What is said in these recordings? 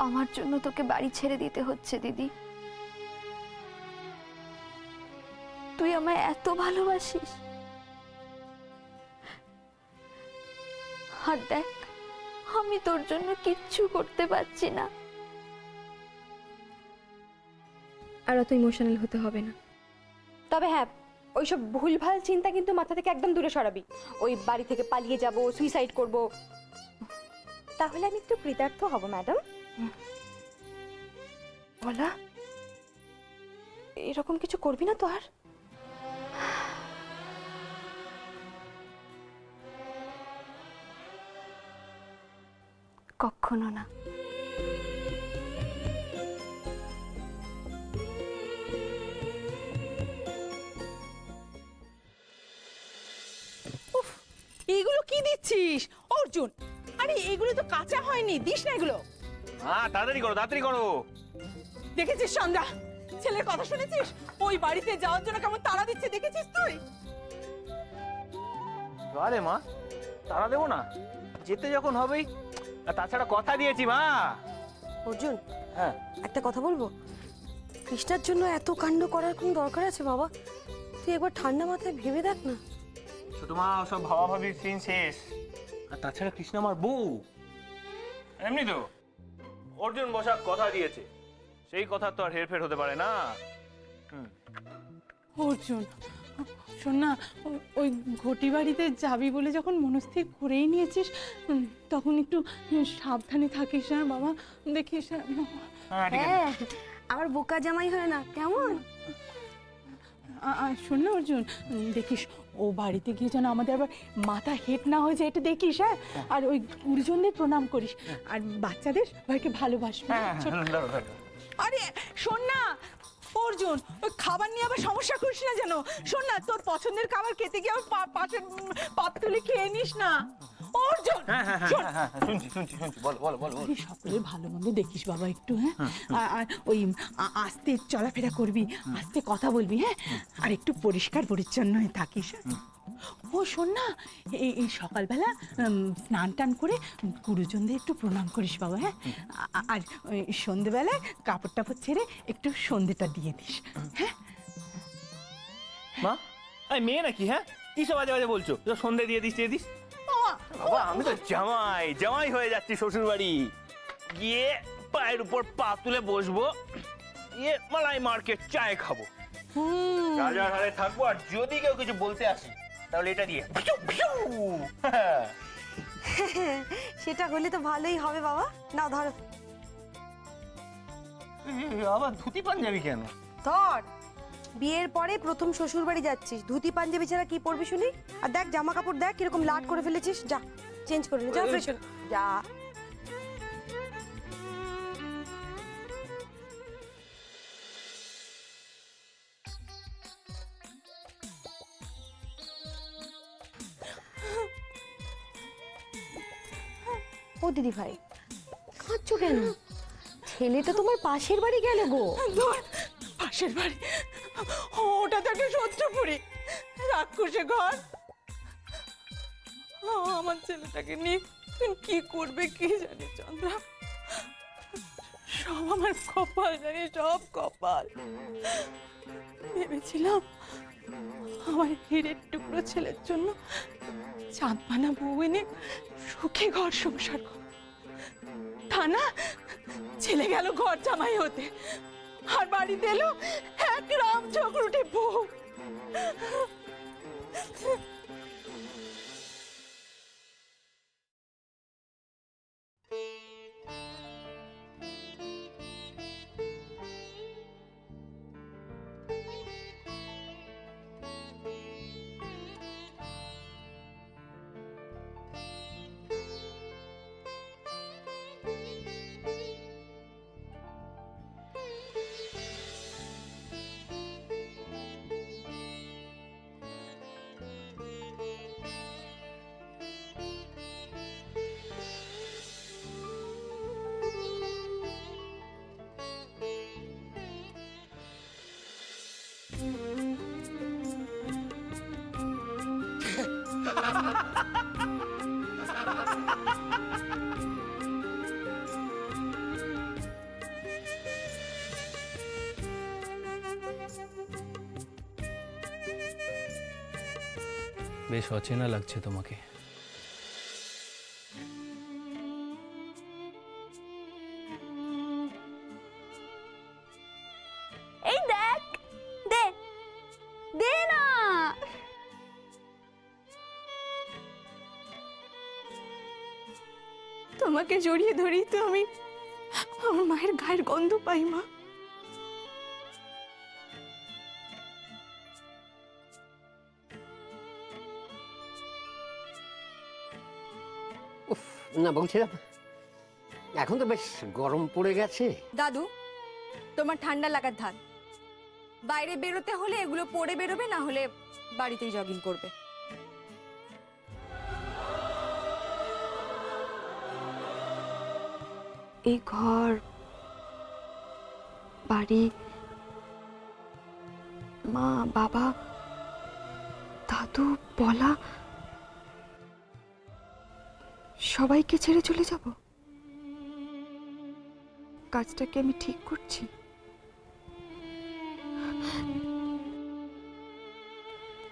আমার জন্য তোকে বাড়ি ছেড়ে দিতে হচ্ছে দিদি। তুই আমায় এত ভালোবাসিস, আর দেখ আমি তোর জন্য কিচ্ছু করতে পারছি না। আর অত ইমোশনাল হতে হবে না। তবে হ্যাঁ, ওইসব ভুলভাল চিন্তা কিন্তু মাথা থেকে একদম দূরে সরাবি। ওই বাড়ি থেকে পালিয়ে যাব, সুইসাইড করব, তাহলে আমি একটু কৃতার্থ হব ম্যাডাম। বলা, এরকম কিছু করবি না তো আর? কখনো না। এগুলো কি দিচ্ছিস অর্জুন? আরে এগুলো তো কাঁচা হয়নি, দিস না এগুলো। তাড়াতাড়ি করো, তাড়াতাড়ি করো। দেখেছিস সন্ধ্যা, ছেলের কথা শুনেছিস? ওই বাড়িতে যাওয়ার জন্য কেমন তাড়া দিচ্ছে, দেখেছিস তুই? আরে মা, তাড়া দেবো না, যেতে যখন হবেই। আর তাছাড়া কথা দিয়েছি মা। অর্জুন, হ্যাঁ একটা কথা বলবো? কৃষ্ণার জন্য এত কাণ্ড করার কোন দরকার আছে বাবা? তুই একবার ঠান্ডা মাথায় ভেবে দেখ না। ছোট মা, সব ভাবাভাবির সিন শেষ। আর তাছাড়া কৃষ্ণ আমার বউ। এমনি তো অর্জুন বসাক কথা দিয়েছে, সেই কথা তো আর হেরফের হতে পারে না। অর্জুন শোন না, ওই ঘটি বাড়িতে যাবি বলে যখন মনস্থির করেই নিয়েছিস, তখন একটু সাবধানে থাকিস না বাবা, দেখিস। হ্যাঁ, আমার বোকা জামাই হয় না কেমন? শোন না অর্জুন, দেখিস ও বাড়িতে গিয়ে যেন আমাদের আবার মাথা হেট না হয়ে যায়, এটা দেখিস। হ্যাঁ, আর ওই গুরুজনদের প্রণাম করিস, আর বাচ্চাদের সবাইকে ভালোবাসবি। আরে শোন না অর্জুন, ওই খাবার নিয়ে আবার সমস্যা করিস না যেন। শোন না, তোর পছন্দের খাবার খেতে গিয়ে আবার পাশের পাত তুলে খেয়ে নিস না অর্জুন। শুনছি শুনছি শুনছি, বলো বলো বলো। সকলের ভালো মন্দ দেখিস বাবা একটু। হ্যাঁ, আর ওই আস্তে চলাফেরা করবি, আস্তে কথা বলবি। হ্যাঁ, আর একটু পরিষ্কার পরিচ্ছন্ন হয়ে থাকিস। ও শোন না, এই সকালবেলা স্নান টান করে গুরুজনদের একটু প্রণাম করিস বাবা। হ্যাঁ, আর ওই সন্ধেবেলায় কাপড় টাপড় ছেড়ে একটু সন্ধেটা দিয়ে দিস। হ্যাঁ মা, আমি মেয়ে নাকি? হ্যাঁ, কি সব বাজে বাজে বলছো? সন্ধে দিয়ে দিস, দিয়ে দিস। বাবা, আমি তো জামাই জামাই হয়ে যাচ্ছি শ্বশুর বাড়ি গিয়ে, পায়ের উপর পা তুলে বসবো, গিয়ে মালাই মার্কেট চায় খাবো, রাজার হারে থাকবো। আর যদি কেউ কিছু বলতে আসে তাহলে এটা দিয়ে সেটা হলে তো ভালোই হবে বাবা। নাও ধরো। আবার ধুতি পাঞ্জাবি কেন? ধর, বিয়ের পরে প্রথম শ্বশুর বাড়ি যাচ্ছিস, ধুতি পাঞ্জাবি ছাড়া কি পরবি শুনি? আর দেখ জামা কাপড় দেখ কিরকম লাট করে ফেলেছিস। যা চেঞ্জ করে নে, যা ফ্রেশ হয়ে যা। ও দিদি ভাই, কাঁদছো কেন? ছেলে তো তোমার পাশের বাড়ি গেলে গো। পাশের বাড়ি? ওটা তো একটা শত্রুপুরি, রাক্ষসে ঘর। আমার ছেলেটাকে নিয়ে কি করবে কি জানি চন্দ্রা। সব আমার কপাল জানি, সব কপাল। ভেবেছিলাম আমার হীরের টুকরো ছেলের জন্য চাঁদপানা বউ এনে সুখে ঘর সংসার কর। তা না, ছেলে গেল ঘর জামাই হতে, আর বাড়িতে এলো এক রাম ঝগড়ুটে বউ। বেশ অচেনা লাগছে তোমাকে। এই দেখ, দে দে না। তোমাকে জড়িয়ে ধরেই তো আমি আমার মায়ের গায়ের গন্ধ পাই মা। উফ, না বলছিলাম এখন তো বেশ গরম পড়ে গেছে। দাদু, তোমার ঠান্ডা লাগার ধান। বাইরে বেরোতে হলে এগুলো পরে বেরোবে, না হলে বাড়িতেই জগিং করবে। এই ঘর, বাড়ি, মা, বাবা, দাদু, বলা, সবাইকে ছেড়ে চলে যাব? কাজটা কি আমি ঠিক করছি?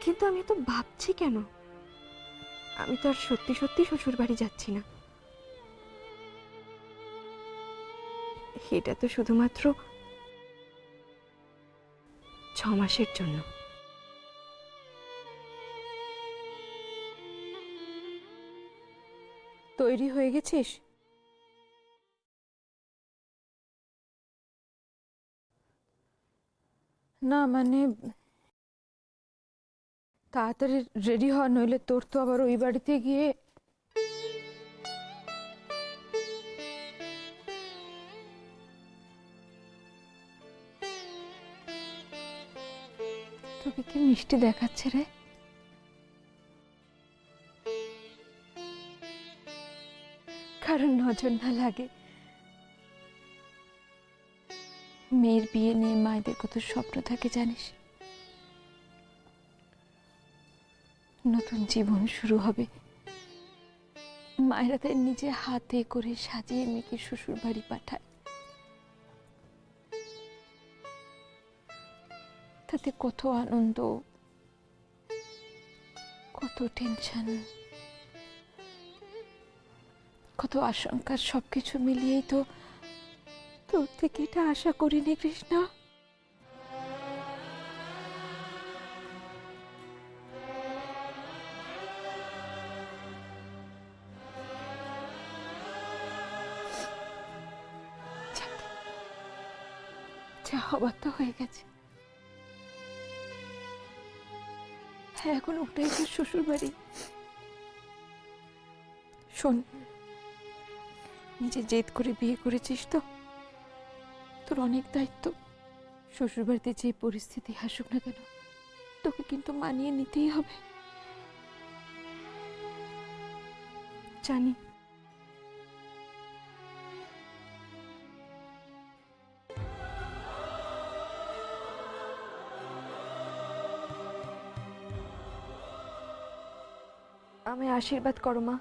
কিন্তু আমি তো ভাবছি কেন? আমি তো আর সত্যি সত্যি শ্বশুর বাড়ি যাচ্ছি না। এটা তো শুধুমাত্র 6 মাসের জন্য। তৈরি হয়ে গেছিস? না মানে তাড়াতাড়ি রেডি হওয়া, নইলে তোর তো আবার ওই বাড়িতে গিয়ে তোকে কি মিষ্টি দেখাচ্ছে রে? কারণ নজর না লাগে। মেয়ের বিয়ে নিয়ে মায়েদের কত স্বপ্ন থাকে জানিস? নতুন জীবন শুরু হবে, মায়েরা তাই নিজে হাতে করে সাজিয়ে মেয়েকে শ্বশুর বাড়ি পাঠায়। তাতে কত আনন্দ, কত টেনশন, কত আশঙ্কা, সবকিছু মিলিয়েই তো তোর থেকে এটা আশা করিনি কৃষ্ণা। যাক, যা হবার তো হয়ে গেছে। হ্যাঁ, এখন ওটাই তোর শ্বশুর বাড়ি। শোন, নিজে জেদ করে বিয়ে করেছিস তো, তোর অনেক দায়িত্ব। শ্বশুর বাড়িতে যে পরিস্থিতি আসুক না কেন, তোকে কিন্তু মানিয়ে নিতেই হবে। জানি। আমায় আশীর্বাদ করো মা,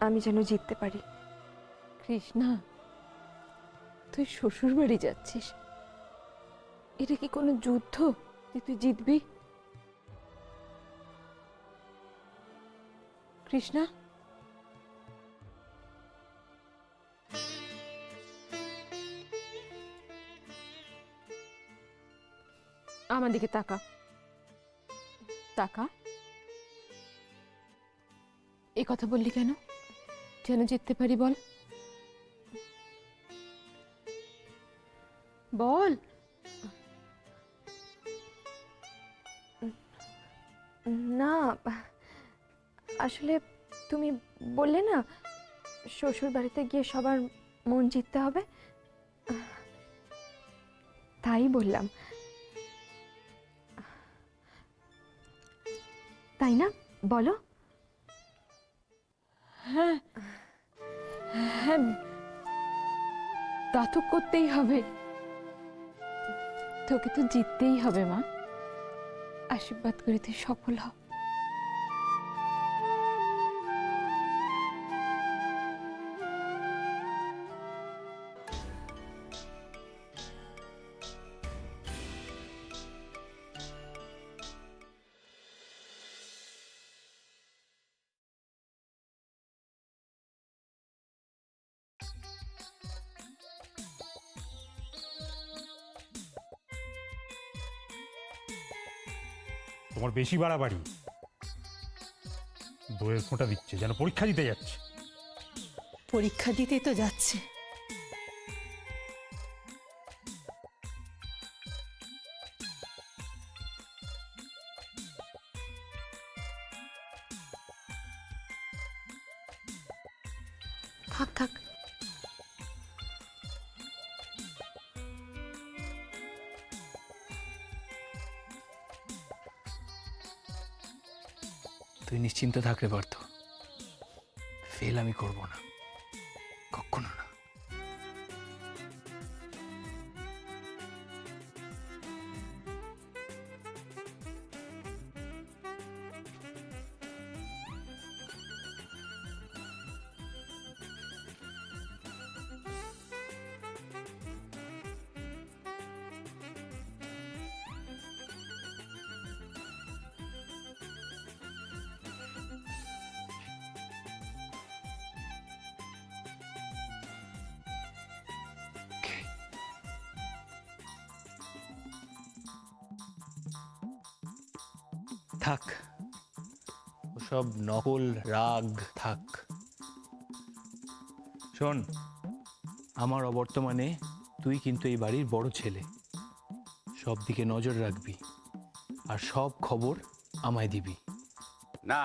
আমি যেন জিততে পারি। কৃষ্ণা, তুই শ্বশুর বাড়ি যাচ্ছিস, এটা কি কোনো যুদ্ধ যে তুই জিতবি? কৃষ্ণা, আমার দিকে তাকা, তাকা। এই কথা বললি কেন? যেন জিততে পারি, বল বল। না, আসলে তুমি বললে না শ্বশুর বাড়িতে গিয়ে সবার মন জিততে হবে, তাই বললাম। তাই না, বলো? হ্যাঁ হ্যাঁ, তা তো করতেই হবে, তোকে তো জিততেই হবে মা। আশীর্বাদ করে তুই সফল হ। তোমার বেশি বাড়াবাড়ি। দইয়ের ফোঁটা দিচ্ছে, যেন পরীক্ষা দিতে যাচ্ছে। পরীক্ষা দিতে তো যাচ্ছে। থাক থাক, তুই নিশ্চিন্ত থাকলে পারতো, ফেল আমি করব না, কখনো না। থাক, ওসব নকল রাগ থাক। শোন, আমার অবর্তমানে তুই কিন্তু এই বাড়ির বড় ছেলে, সব দিকে নজর রাখবি আর সব খবর আমায় দিবি। না,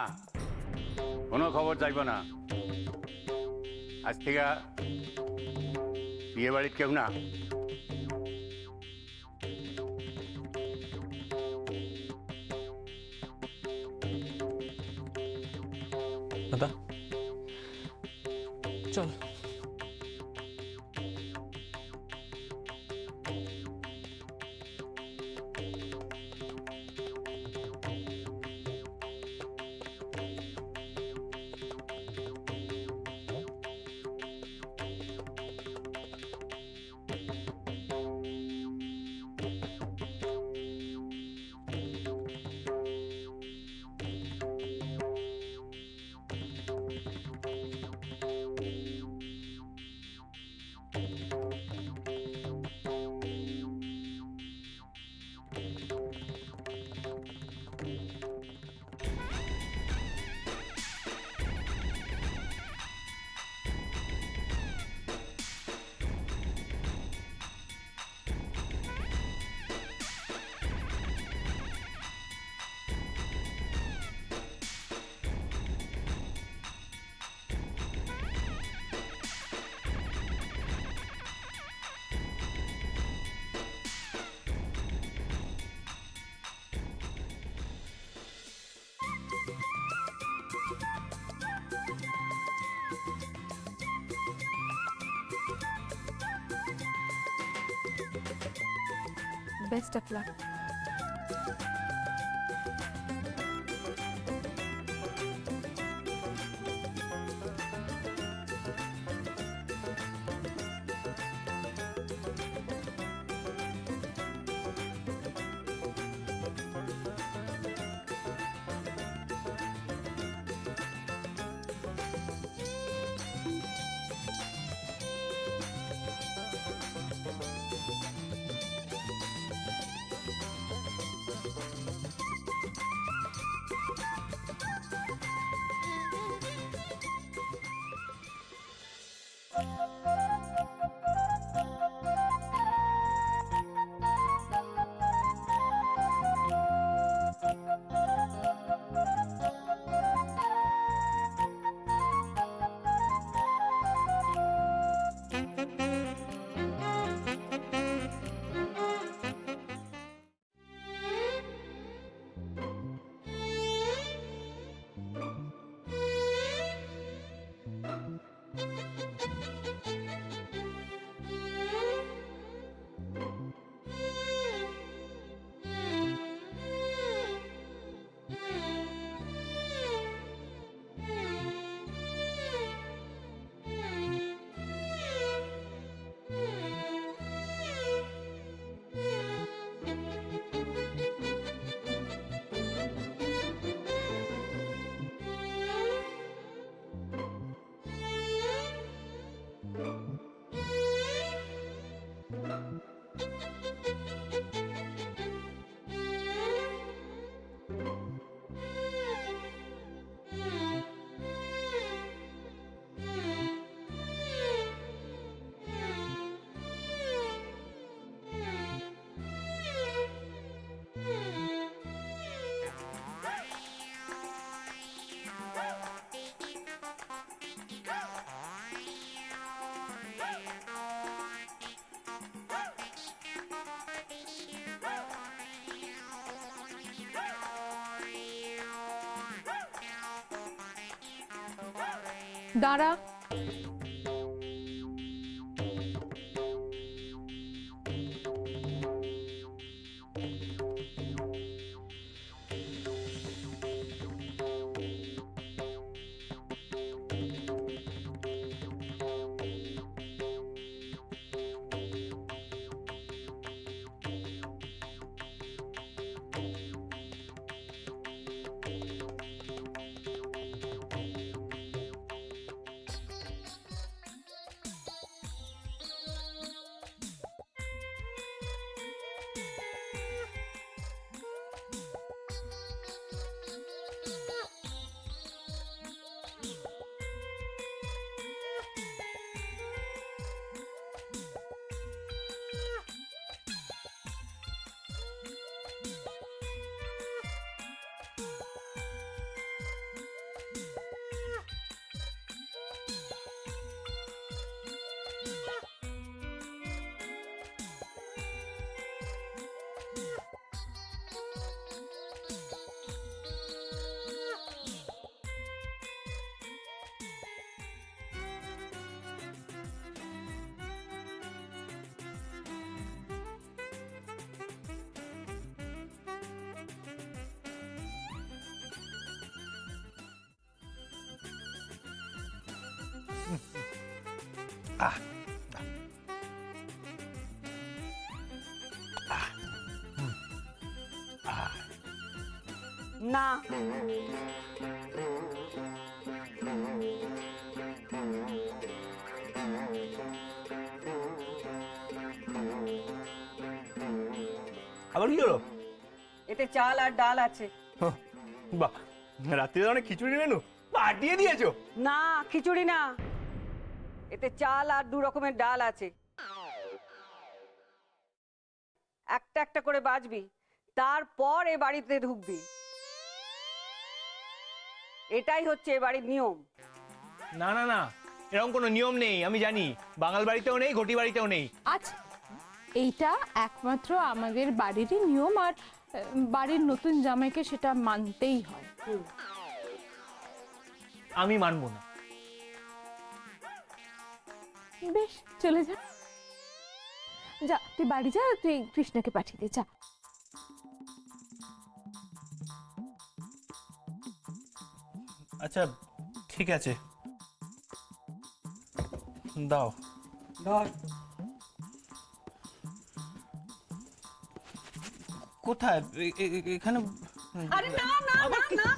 কোনো খবর চাইব না। আজ থেকে বিয়ে বাড়ির কেউ না। দাদা চল। Best of luck. দাঁড়া। না, আবার কি হলো? এতে চাল আর ডাল আছে। বাহ, রাত্রিতে অনেক খিচুড়ি মেনু পাঠিয়ে দিয়েছো। না, খিচুড়ি না, এতে চাল আর 2 রকমের ডাল আছে। একটা একটা করে বাজবি, তারপর এ বাড়িতে ঢুকবি। এটাই হচ্ছে এ বাড়ির নিয়ম। না না না, এরকম কোনো নিয়ম নেই, আমি জানি। বাঙাল বাড়িতেও নেই, ঘটি বাড়িতেও নেই। আচ্ছা, এইটা একমাত্র আমাদের বাড়িরই নিয়ম, আর বাড়ির নতুন জামাইকে সেটা মানতেই হয়। আমি মানবো না। বেশ, চলে যা। যা, তুই বাড়ি যা, তুই কৃষ্ণকে পাঠিয়ে দে, যা। আচ্ছা ঠিক আছে, দাও। ধর। কোথায়? এখানে? আরে না না না না,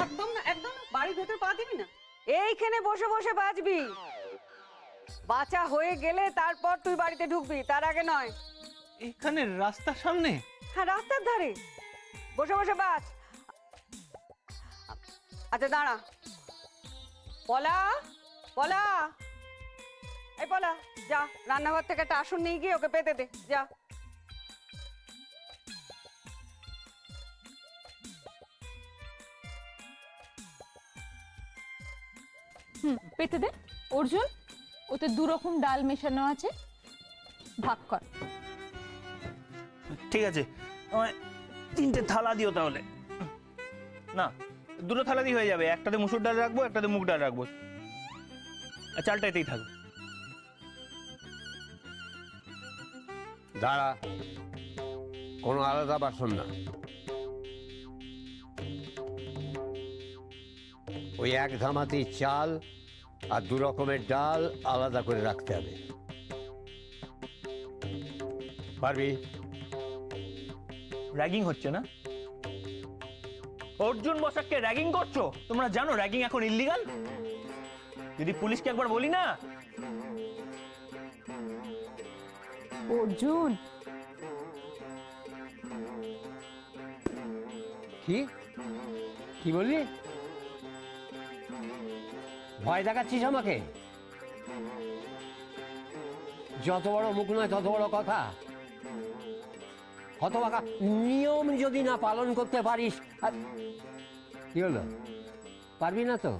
একদম না, একদম না, বাড়ির ভেতর পা দিবি না। এইখানে বসে বসে বাজবি। বাঁচা হয়ে গেলে তারপর তুই বাড়িতে ঢুকবি, তার আগে নয়। এখানে রাস্তার সামনে? হ্যাঁ, রাস্তার ধারে বসে বসে বাজ। আচ্ছা দাঁড়া। পলা, পলা, এই পলা, যা রান্নাঘর থেকে একটা আসন নিয়ে গিয়ে ওকে পেতে দে, যা। পেতে দে। অর্জুন, ওতে 2 রকম ডাল মেশানো আছে, ভাগ কর। ঠিক আছে, আমায় 3টে থালা দিও তাহলে। না, 2টো থালা দিয়ে হয়ে যাবে। একটাতে মুসুর ডাল রাখবো, একটাতে মুগ ডাল রাখবো, আর চালটা এতেই থাকবে। দাঁড়া, কোনো আলাদা বাসন না, ওই এক ধামাতি চাল আর 2 রকমের ডাল আলাদা করে রাখতে হবে। পারবি? র্যাগিং হচ্ছে না? অর্জুন বসাককে র্যাগিং করছো? তোমরা জানো র্যাগিং এখন ইল্লিগাল? যদি পুলিশকে একবার বলি না। অর্জুন, কি কি বললি? ভয় দেখাচ্ছিস আমাকে? যত বড় মুখ নয় তত বড় কথা। হতভাগা, নিয়ম যদি না পালন করতে পারিস। কি হলো, পারবি না তো?